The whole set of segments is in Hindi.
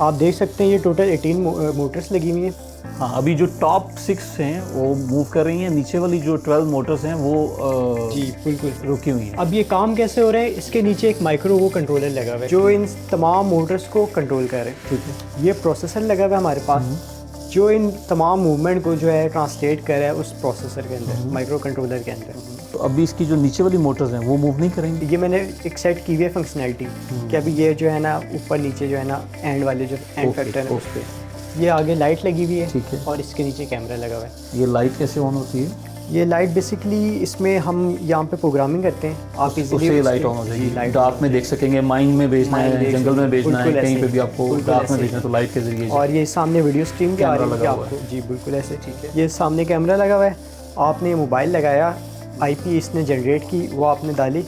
आप देख सकते हैं ये टोटल 18 मोटर्स लगी हुई हैं। हाँ, अभी जो टॉप 6 हैं वो मूव कर रही हैं, नीचे वाली जो 12 मोटर्स हैं वो जी बिल्कुल रुकी हुई हैं। अब ये काम कैसे हो रहा है, इसके नीचे एक माइक्रो वो कंट्रोलर लगा हुआ है जो इन तमाम मोटर्स को कंट्रोल कर रहे हैं। ठीक है, ये प्रोसेसर लगा हुआ है हमारे पास जो इन तमाम मूवमेंट को जो है ट्रांसलेट कर रहा है उस प्रोसेसर के अंदर, माइक्रो कंट्रोलर के अंदर। तो अभी इसकी जो नीचे वाली मोटर्स हैं वो मूव नहीं करेंगी। ये मैंने एक सेट की हुई है फंक्शनैलिटी कि अभी ये जो है ना ऊपर नीचे जो है ना एंड वाले जो एंड फैक्टर है उस पर ये आगे लाइट लगी हुई है। ठीक है, और इसके नीचे कैमरा लगा हुआ है। ये लाइट कैसे ऑन होती है? ये लाइट बेसिकली इसमें हम यहाँ पे प्रोग्रामिंग करते हैं, आप इजीली लाइट ऑन हो जाएगी, डार्क में देख सकेंगे, माइन में भेजना है, जंगल में भेजना है, कहीं पे भी आपको डार्क में भेजना है तो लाइट के जरिए। और ये सामने वीडियो स्ट्रीम भी आ रही है आपको। जी बिल्कुल ऐसे। ठीक है, ये सामने कैमरा लगा हुआ है, आपने मोबाइल लगाया, आईपी इसने जनरेट की, वो आपने डाली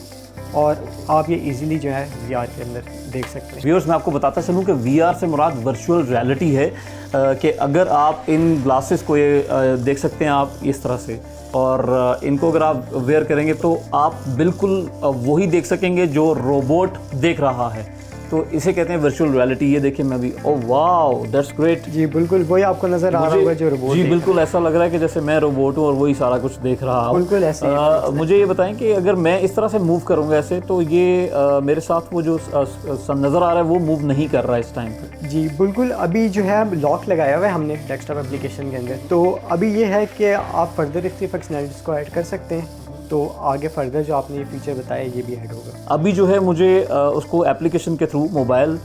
और आप ये इजीली जो है वीआर के अंदर देख सकते हैं। व्यूअर्स, मैं आपको बताता चलूँ कि वीआर से मुराद वर्चुअल रियलिटी है कि अगर आप इन ग्लासेस को ये देख सकते हैं आप इस तरह से, और इनको अगर आप वेयर करेंगे तो आप बिल्कुल वही देख सकेंगे जो रोबोट देख रहा है। तो इसे कहते हैं वर्चुअल रियलिटी। ये देखिए मैं भी, ओह वाओ दैट्स ग्रेट। जी बिल्कुल वही आपको नज़र आ रहा होगा जो रोबोट। जी बिल्कुल, ऐसा लग रहा है कि जैसे मैं रोबोट हूँ और वही सारा कुछ देख रहा हूँ। बिल्कुल ऐसे मुझे ये बताएं कि अगर मैं इस तरह से मूव करूँगा ऐसे तो ये मेरे साथ वो जो नज़र आ रहा है वो मूव नहीं कर रहा है इस टाइम पे। जी बिल्कुल, अभी जो है लॉक लगाया हुआ है हमने डेस्कटॉप एप्लीकेशन के अंदर। तो अभी ये है कि आप फर्दर इसकी फंक्शनैलिटीज़ को ऐड कर सकते हैं, तो आगे फर्दर जो आपने ये फीचर बताया ये भी ऐड होगा। अभी जो है मुझे उसको एप्लीकेशन के थ्रू मोबाइल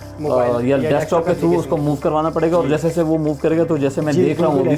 या डेस्कटॉप के थ्रू उसको मूव करवाना पड़ेगा, और जैसे जैसे वो मूव करेगा तो जैसे मैं देख रहा हूँ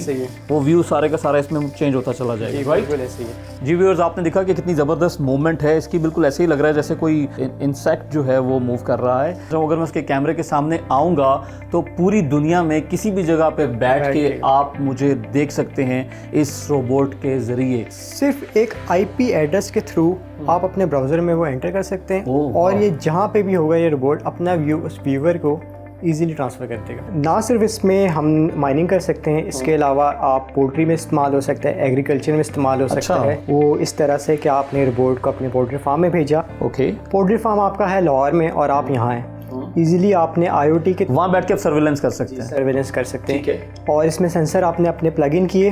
वो व्यू सारे का सारा इसमें चेंज होता चला जाएगा। राइट, ऐसे ही है। जी व्यूअर्स, आपने देखा कि कितनी ज़बरदस्त मूवमेंट है इसकी। बिल्कुल ऐसे ही लग रहा है जैसे कोई इंसेक्ट जो है वो मूव कर रहा है। तो अगर मैं उसके कैमरे के सामने आऊँगा तो पूरी दुनिया में किसी भी जगह पे बैठ के आप मुझे देख सकते हैं इस रोबोट के ज़रिए। सिर्फ एक आईपी एड्रेस के थ्रू आप अपने ब्राउज़र में वो एंटर कर सकते हैं और ये जहाँ पे भी होगा ये रोबोट अपना व्यू उस व्यूअर को इजीली ट्रांसफ़र कर देगा। ना सिर्फ इसमें हम माइनिंग कर सकते हैं, इसके अलावा आप पोल्ट्री में इस्तेमाल हो सकता है, एग्रीकल्चर में इस्तेमाल हो सकता है। वो इस तरह से कि आपने रोबोट को अपने पोल्ट्री फार्म में भेजा। ओके, पोल्ट्री फार्म आपका है लाहौर में और आप यहाँ हैं, इजीली आपने IoT के वहाँ बैठ के आप सर्विलेंस कर सकते हैं। सर्विलेंस कर सकते हैं। और इसमें सेंसर आपने अपने प्लग इन किए,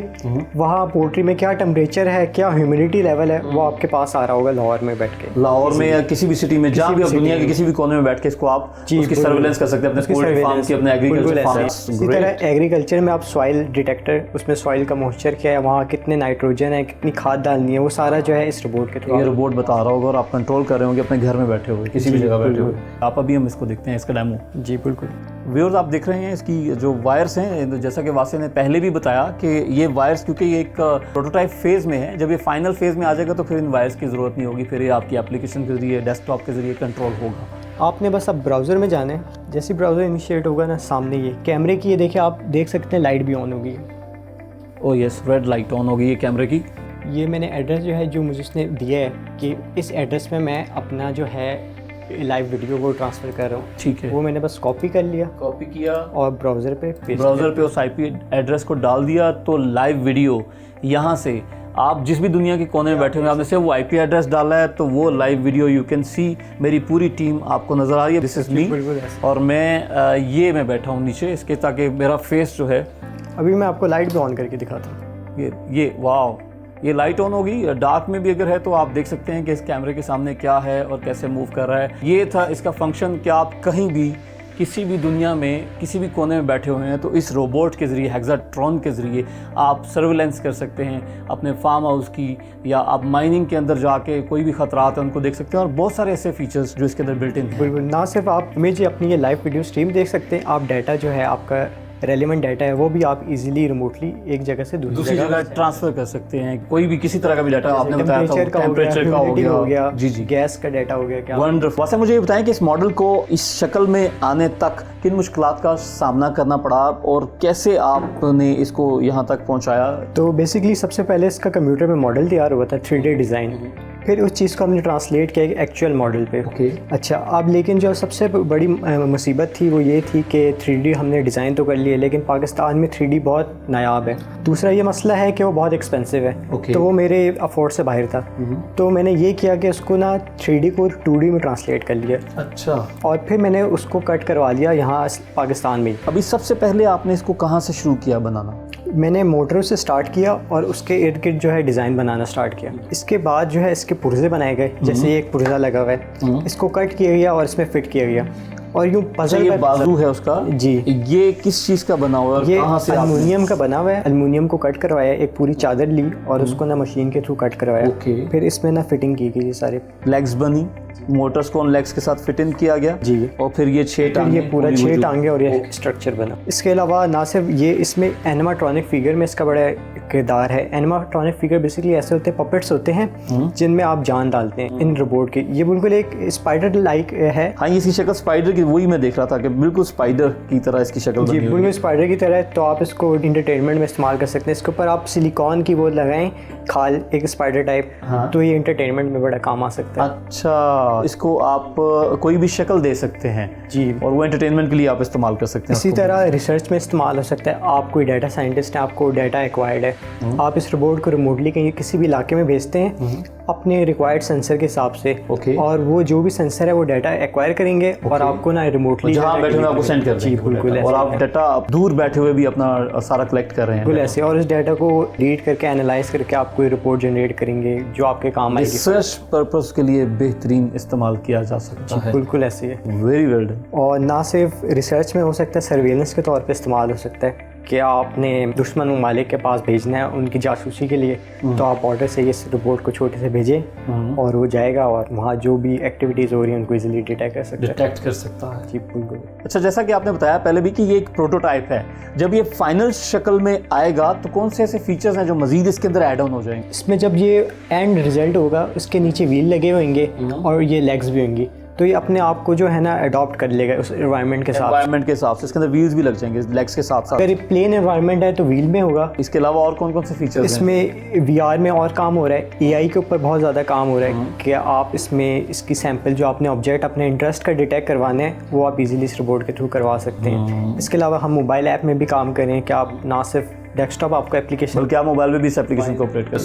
वहाँ पोल्ट्री में क्या टेम्परेचर है, क्या ह्यूमिडिटी लेवल है, वो आपके पास आ रहा होगा लाहौर में बैठ के। लाहौर में या किसी भी सिटी में, जहाँ भी आप दुनिया के किसी भी कोने में बैठ के इसको आप उसकी सर्विलेंस कर सकते हैं, अपने पोल्ट्री फार्म की, अपने एग्रीकल्चर फार्म। इसी तरह एग्रीकल्चर में आप सॉइल डिटेक्टर, उसमें सॉइल का मॉइस्चर क्या है, वहाँ कितने नाइट्रोजन है, कितनी खाद डालनी है, वो सारा जो है इस रोबोट के थ्रू ये रोबोट बता रहा होगा और आप कंट्रोल कर रहे होंगे अपने घर में बैठे हुए, किसी भी जगह बैठे हुए। आप अभी हम इसको देखते हैं, इसका डेमो। जी बिल्कुल। व्यूअर्स, आप देख रहे हैं इसकी जो वायर्स हैं, जैसा कि वासिया ने पहले भी बताया कि ये वायर्स क्योंकि ये एक प्रोटोटाइप फेज़ में है, जब ये फाइनल फेज़ में आ जाएगा तो फिर इन वायर्स की ज़रूरत नहीं होगी, फिर ये आपकी एप्लीकेशन के जरिए, डेस्कटॉप के जरिए कंट्रोल होगा। आपने बस अब ब्राउज़र में जाना है, जैसे ब्राउज़र इनिशिएट होगा ना, सामने ये कैमरे की ये देखिए आप देख सकते हैं लाइट भी ऑन होगी। Oh yes, red light on होगी ये कैमरे की। ये मैंने एड्रेस जो है जो मुझे उसने दिया है कि इस एड्रेस में मैं अपना जो है लाइव वीडियो को ट्रांसफ़र कर रहा हूँ। ठीक है, वो मैंने बस कॉपी कर लिया, कॉपी किया और ब्राउज़र पे उस आईपी एड्रेस को डाल दिया, तो लाइव वीडियो यहाँ से आप जिस भी दुनिया के कोने में बैठे हुए आपने से वो आईपी एड्रेस डाला है तो वो live video you can see, मेरी पूरी टीम आपको नज़र आ रही है। दिस इज़ मी, और मैं बैठा हूँ नीचे इसके, ताकि मेरा फेस जो है, अभी मैं आपको लाइट भी ऑन करके दिखाता हूँ। ये वाओ, ये लाइट ऑन होगी। डार्क में भी अगर है तो आप देख सकते हैं कि इस कैमरे के सामने क्या है और कैसे मूव कर रहा है। ये था इसका फंक्शन कि आप कहीं भी किसी भी दुनिया में किसी भी कोने में बैठे हुए हैं तो इस रोबोट के ज़रिए, हेक्साट्रॉन के ज़रिए आप सर्विलेंस कर सकते हैं अपने फार्म हाउस की, या आप माइनिंग के अंदर जाके कोई भी ख़तरात हैं उनको देख सकते हैं, और बहुत सारे ऐसे फीचर्स जो इसके अंदर बिल्ट इन हैं। बिल्कुल, ना सिर्फ आप इमेज अपनी ये लाइव वीडियो स्ट्रीम देख सकते हैं, आप डाटा जो है आपका रेलिवेंट डाटा है वो भी आप इजीली रिमोटली एक जगह से दूसरी जगह ट्रांसफर कर सकते हैं। कोई भी किसी तरह का भी डाटा आपने बताया था, टेम्परेचर का हो गया, जी गैस का डाटा हो गया, क्या वंडरफुल। वैसे मुझे ये बताएं कि इस मॉडल को इस शक्ल में आने तक किन मुश्किलात का सामना करना पड़ा और कैसे आपने इसको यहाँ तक पहुँचाया? तो बेसिकली सबसे पहले इसका कंप्यूटर में मॉडल तैयार हुआ था, 3D डिज़ाइन। फिर उस चीज़ को हमने ट्रांसलेट किया एक्चुअल मॉडल पे। अच्छा, अब लेकिन जो सबसे बड़ी मुसीबत थी वो ये थी कि 3D हमने डिज़ाइन तो कर लिया, लेकिन पाकिस्तान में 3D बहुत नायाब है। दूसरा ये मसला है कि वो बहुत एक्सपेंसिव है, तो वो मेरे अफोर्ड से बाहर था। तो मैंने ये किया कि उसको ना 3D को 2D में ट्रांसलेट कर लिया। अच्छा। और फिर मैंने उसको कट करवा लिया यहाँ पाकिस्तान में। अभी सबसे पहले आपने इसको कहाँ से शुरू किया बनाना? मैंने मोटरों से स्टार्ट किया और उसके इर्द गिर्द जो है डिज़ाइन बनाना स्टार्ट किया। इसके बाद जो है इसके पुर्जे बनाए गए, जैसे ये एक पुर्जा लगा हुआ है, इसको कट किया गया और इसमें फिट किया गया। और यूँ पजल ये बाजू है उसका जी, ये किस चीज़ का बना हुआ है? ये कहाँ से? एल्युमिनियम का बना हुआ है। एल्युमिनियम को कट करवाया, एक पूरी चादर ली और उसको ना मशीन के थ्रू कट करवाया। फिर इसमें ना फिटिंग की गई, सारे लेग्स बनी, मोटर्स को उन लेग्स के साथ फिट इन किया गया जी। और फिर ये 6 टांगे, ये पूरा 6 टांगे और ये स्ट्रक्चर बना। इसके अलावा ना सिर्फ ये, इसमें एनिमाट्रॉनिक फिगर में इसका बड़ा किरदार है। एनिमाट्रॉनिक फिगर बेसिकली ऐसे होते हैं, पपेट्स होते हैं जिनमें आप जान डालते हैं इन रोबोट की। ये बिल्कुल एक स्पाइडर लाइक है। हाँ, इसकी शक्ल स्पाइडर की, वही मैं देख रहा था कि बिल्कुल स्पाइडर की तरह इसकी शक्ल जी, बिल्कुल स्पाइडर की तरह है। तो आप इसको इंटरटेनमेंट में इस्तेमाल कर सकते हैं। इसके ऊपर आप सिलिकॉन की वो लगाएं खाल, एक स्पाइडर टाइप, तो ये इंटरटेनमेंट में बड़ा काम आ सकता है। अच्छा, इसको आप कोई भी शक्ल दे सकते हैं जी, और वो एंटरटेनमेंट के लिए आप इस्तेमाल कर सकते हैं। इसी तरह रिसर्च में इस्तेमाल हो सकता है। आप कोई डाटा साइंटिस्ट है, आपको डाटा एक्वायर्ड है, आप इस रोबोट को रिमोटली कहीं किसी भी इलाके में भेजते हैं अपने रिक्वायर्ड सेंसर के हिसाब से। और वो जो भी सेंसर है वो डाटा एक्वायर करेंगे और आपको ना रिमोटली जहाँ बैठे हुए आपको सेंड कर देंगे। बिल्कुल, और आप डाटा दूर बैठे हुए भी अपना सारा कलेक्ट कर रहे हैं। बिल्कुल ऐसे, और इस डाटा को रीड करके एनालाइज करके आपको रिपोर्ट जनरेट करेंगे जो आपके काम आएगी। रिसर्च पर्पस के लिए बेहतरीन इस्तेमाल किया जा सकता है। बिल्कुल ऐसे है। Very well done. और ना सिर्फ रिसर्च में हो सकता है, सर्वेलेंस के तौर पे इस्तेमाल हो सकता है कि आपने दुश्मन ममालिक के पास भेजना है उनकी जासूसी के लिए, तो आप ऑर्डर से इस रिपोर्ट को छोटे से भेजें और वो जाएगा और वहाँ जो भी एक्टिविटीज़ हो रही हैं उनको इजीली डिटेक्ट कर सकता है। जी बिल्कुल। अच्छा, जैसा कि आपने बताया पहले भी कि ये एक प्रोटोटाइप है, जब ये फाइनल शक्ल में आएगा तो कौन से ऐसे फीचर्स हैं जो मजीद इसके अंदर ऐड ऑन हो जाएंगे? इसमें जब ये एंड रिजल्ट होगा उसके नीचे व्हील लगे होंगे और ये लेग्स भी होंगी, तो ये अपने आप को जो है ना अडॉप्ट कर लेगा उस एनवायरनमेंट के हिसाब से। इसके अंदर व्हील्स भी लग जाएंगे लेग्स के साथ साथ। अगर प्लेन एनवायरनमेंट है तो व्हील में होगा। इसके अलावा और कौन कौन से फीचर्स इसमें VR में और काम हो रहा है, AI के ऊपर बहुत ज़्यादा काम हो रहा है कि आप इसमें इसकी सैंपल जो आपने ऑब्जेक्ट अपने इंटरेस्ट का डिटेक्ट करवाने हैं वो आप इजीली इस रोबोट के थ्रू करवा सकते हैं। इसके अलावा हम मोबाइल ऐप में भी काम करें कि आप ना सिर्फ डेस्कटॉप आपको एप्लीकेशन, बल्कि आप मोबाइल में भी इस एप्लीकेशन को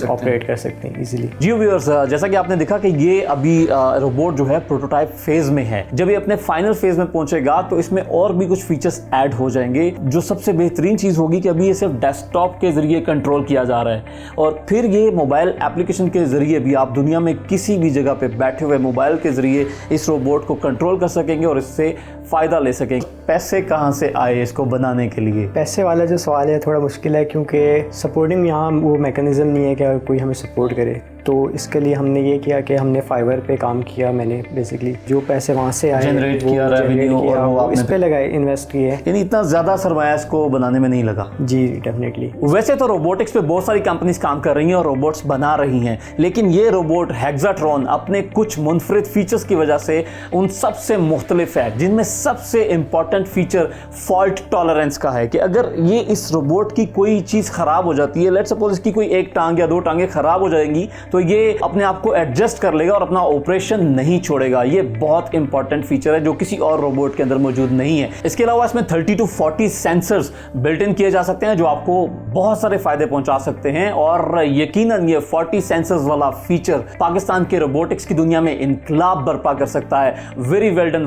ऑपरेट कर सकते हैं इजीली। जी व्यूअर्स, जैसा कि आपने देखा कि ये अभी रोबोट जो है प्रोटोटाइप फेज में है। जब ये अपने फाइनल फेज में पहुंचेगा तो इसमें और भी कुछ फीचर्स ऐड हो जाएंगे। जो सबसे बेहतरीन चीज होगी कि अभी ये सिर्फ डेस्कटॉप के जरिए कंट्रोल किया जा रहा है और फिर ये मोबाइल एप्लीकेशन के जरिए भी आप दुनिया में किसी भी जगह पे बैठे हुए मोबाइल के जरिए इस रोबोट को कंट्रोल कर सकेंगे और इससे फ़ायदा ले सकेंगे। पैसे कहाँ से आए इसको बनाने के लिए? पैसे वाला जो सवाल है थोड़ा मुश्किल है क्योंकि सपोर्टिंग यहाँ वो मैकेनिज़्म नहीं है कि कोई हमें सपोर्ट करे। तो इसके लिए हमने ये किया कि हमने फाइवर पे काम किया। मैंने बेसिकली जो पैसे वहाँ से आए जनरेट किया, रेवेन्यू और वो इस पे लगाए, इन्वेस्ट किए। यानी इतना ज़्यादा सरमाया इसको बनाने में नहीं लगा। जी डेफिनेटली। वैसे तो रोबोटिक्स पे बहुत सारी कंपनीज काम कर रही हैं और रोबोट्स बना रही हैं, लेकिन ये रोबोट हेक्साट्रॉन अपने कुछ मुनफरिद फीचर्स की वजह से उन सबसे मुख्तलिफ है, जिनमें सबसे इंपॉर्टेंट फीचर फॉल्ट टॉलरेंस का है कि अगर ये इस रोबोट की कोई चीज़ ख़राब हो जाती है, लेट्स सपोज इसकी कोई एक टांग या दो टांगें ख़राब हो जाएंगी, तो ये अपने आप को एडजस्ट कर लेगा और अपना ऑपरेशन नहीं छोड़ेगा। ये बहुत इंपॉर्टेंट फीचर है जो किसी और रोबोट के अंदर मौजूद नहीं है। इसके अलावा इसमें 30 to 40 सेंसर्स बिल्ट इन किए जा सकते हैं जो आपको बहुत सारे फायदे पहुंचा सकते हैं और यकीनन ये 40 सेंसर्स वाला फीचर पाकिस्तान के रोबोटिक्स की दुनिया में इनकलाब बर्पा कर सकता है। Very well done.